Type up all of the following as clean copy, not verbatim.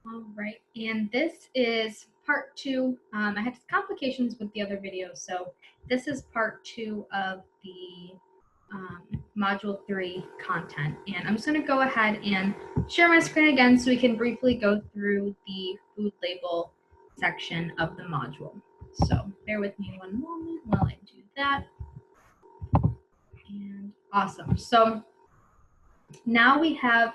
All right, and this is part two. I had complications with the other video, so this is part two of the module 3 content. And I'm just going to go ahead and share my screen again so we can briefly go through the food label section of the module. So bear with me one moment while I do that. And awesome. So now we have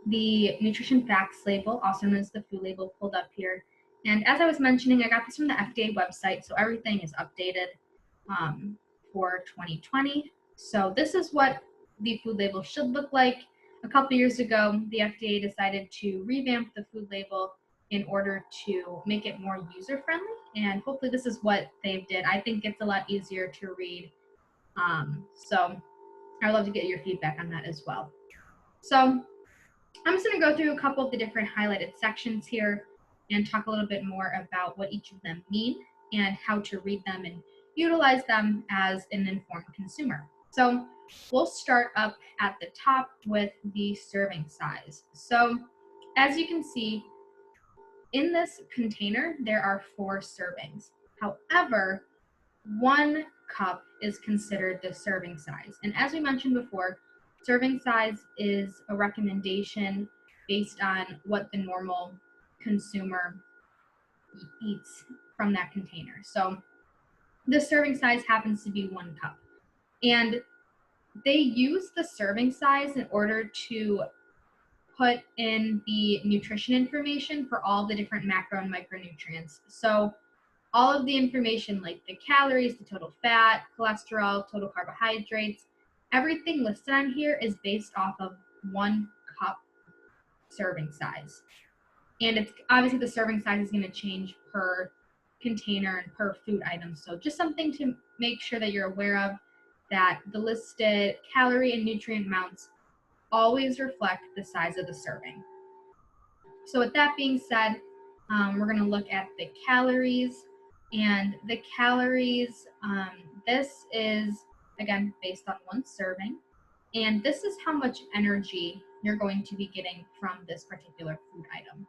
the nutrition facts label, also known as the food label, pulled up here. And as I was mentioning, I got this from the FDA website, so everything is updated for 2020. So this is what the food label should look like. A couple years ago, the FDA decided to revamp the food label in order to make it more user-friendly, and hopefully this is what they did. I think it's a lot easier to read. So I'd love to get your feedback on that as well. So I'm just going to go through a couple of the different highlighted sections here and talk a little bit more about what each of them mean and how to read them and utilize them as an informed consumer. So we'll start up at the top with the serving size. So as you can see, in this container, there are 4 servings. However, 1 cup is considered the serving size. And as we mentioned before, serving size is a recommendation based on what the normal consumer eats from that container. So the serving size happens to be 1 cup. And they use the serving size in order to put in the nutrition information for all the different macro and micronutrients. So all of the information like the calories, the total fat, cholesterol, total carbohydrates, everything listed on here is based off of 1 cup serving size. And it's obviously the serving size is going to change per container and per food item. So just something to make sure that you're aware of, that the listed calorie and nutrient amounts always reflect the size of the serving. So with that being said, we're going to look at the calories. And the calories, this is, again, based on 1 serving. And this is how much energy you're going to be getting from this particular food item.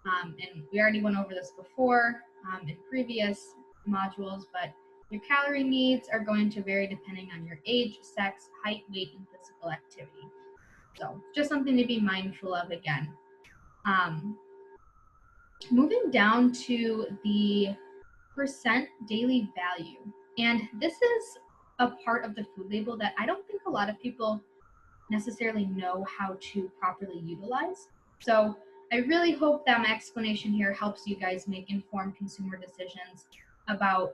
And we already went over this before in previous modules, but your calorie needs are going to vary depending on your age, sex, height, weight, and physical activity. So just something to be mindful of again. Moving down to the percent daily value. And this is a part of the food label that I don't think a lot of people necessarily know how to properly utilize. So I really hope that my explanation here helps you guys make informed consumer decisions about,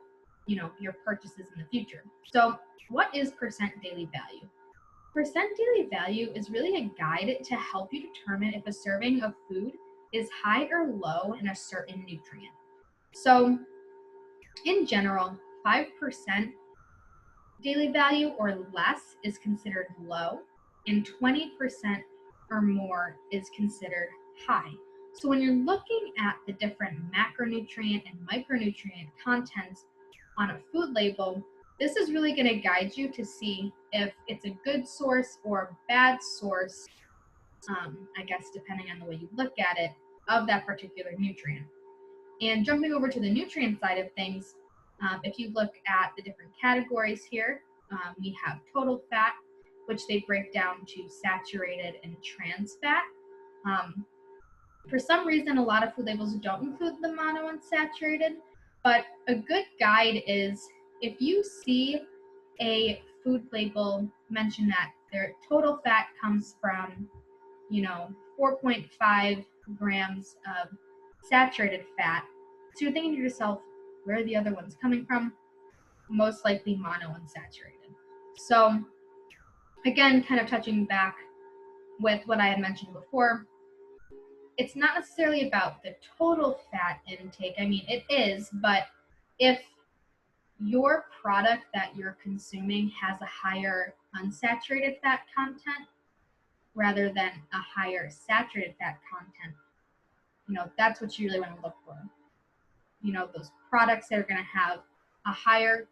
your purchases in the future. So what is percent daily value? Percent daily value is really a guide to help you determine if a serving of food is high or low in a certain nutrient. So in general, 5% daily value or less is considered low, and 20% or more is considered high. So when you're looking at the different macronutrient and micronutrient contents on a food label, this is really going to guide you to see if it's a good source or a bad source, I guess depending on the way you look at it, of that particular nutrient. And jumping over to the nutrient side of things, if you look at the different categories here, we have total fat, which they break down to saturated and trans fat. For some reason, a lot of food labels don't include the monounsaturated, but a good guide is if you see a food label mention that their total fat comes from, 4.5 grams of saturated fat, so you're thinking to yourself, where are the other ones coming from? Most likely monounsaturated. So again, kind of touching back with what I had mentioned before, it's not necessarily about the total fat intake. I mean, it is, but if your product that you're consuming has a higher unsaturated fat content rather than a higher saturated fat content, that's what you really want to look for. Those products that are going to have a higher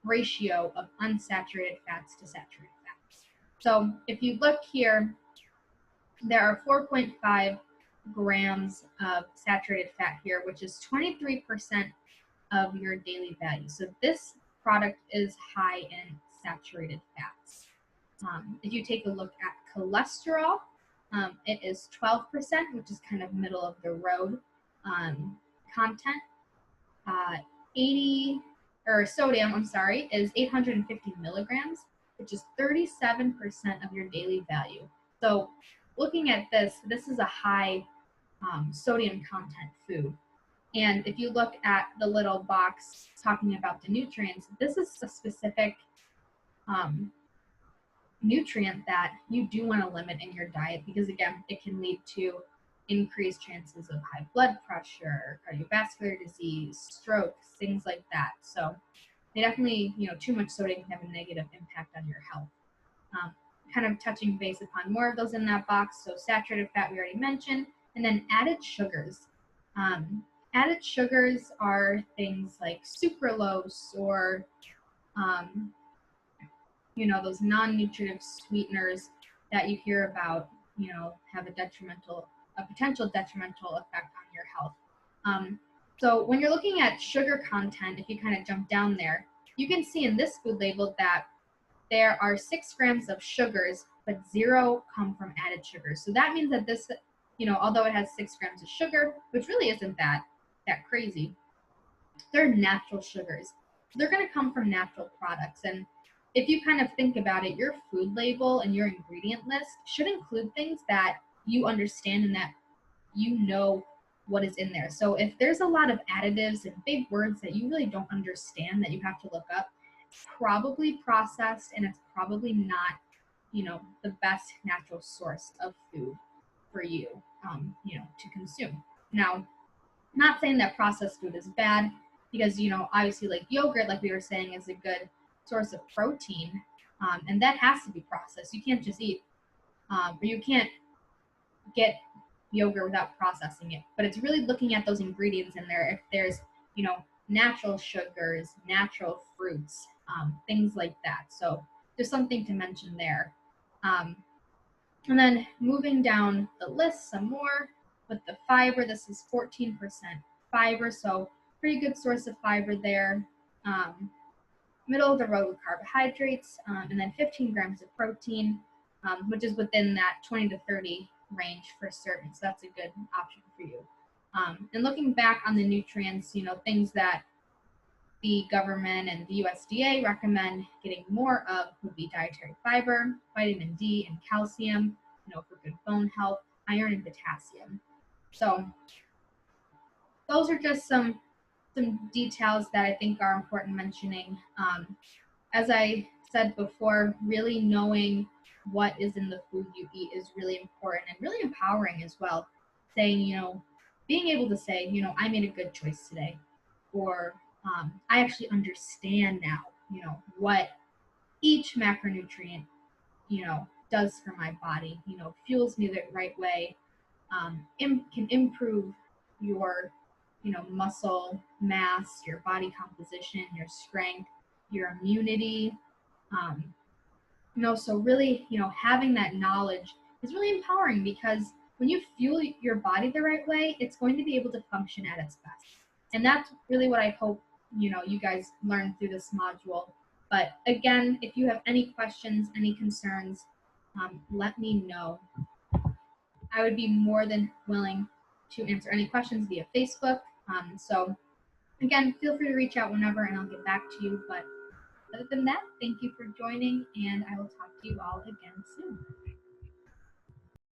ratio of unsaturated fats to saturated fats. So if you look here, there are 4.5 grams of saturated fat here, which is 23% of your daily value. So this product is high in saturated fats. If you take a look at cholesterol, it is 12%, which is kind of middle of the road content. 80 or sodium, I'm sorry, is 850 milligrams, which is 37% of your daily value. So looking at this, this is a high sodium content food. And if you look at the little box talking about the nutrients, this is a specific nutrient that you do want to limit in your diet because, again, it can lead to increased chances of high blood pressure, cardiovascular disease, strokes, things like that. So they definitely, too much sodium can have a negative impact on your health. Kind of touching base upon more of those in that box. So saturated fat we already mentioned, and then added sugars. Added sugars are things like sucralose or those non-nutritive sweeteners that you hear about, have a potential detrimental effect on your health. So when you're looking at sugar content, if you kind of jump down there, you can see in this food label that there are 6 grams of sugars, but 0 come from added sugars. So that means that this, although it has 6 grams of sugar, which really isn't that crazy, they're natural sugars. So they're going to come from natural products. And if you kind of think about it, your food label and your ingredient list should include things that you understand and that you know what is in there. So if there's a lot of additives and big words that you really don't understand that you have to look up, it's probably processed and it's probably not, the best natural source of food for you, to consume. Now, not saying that processed food is bad because, obviously like yogurt, like we were saying, is a good source of protein. And that has to be processed. You can't just eat, or you can't get yogurt without processing it. But it's really looking at those ingredients in there. If there's, natural sugars, natural fruits, things like that. So just something to mention there. And then moving down the list some more with the fiber, this is 14% fiber, so pretty good source of fiber there. Middle of the road with carbohydrates, and then 15 grams of protein, which is within that 20 to 30 range for certain, so that's a good option for you. And looking back on the nutrients, things that the government and the USDA recommend getting more of would be dietary fiber, vitamin D and calcium, for good bone health, iron and potassium. So those are just some details that I think are important mentioning. As I said before, really knowing what is in the food you eat is really important and really empowering as well. Saying, being able to say, I made a good choice today, or I actually understand now, what each macronutrient, does for my body, fuels me the right way, can improve your, muscle mass, your body composition, your strength, your immunity. So really, having that knowledge is really empowering because when you fuel your body the right way, it's going to be able to function at its best. And that's really what I hope, you guys learn through this module. But again, if you have any questions, any concerns, let me know. I would be more than willing to answer any questions via Facebook. So again, feel free to reach out whenever and I'll get back to you. But other than that, thank you for joining and I will talk to you all again soon.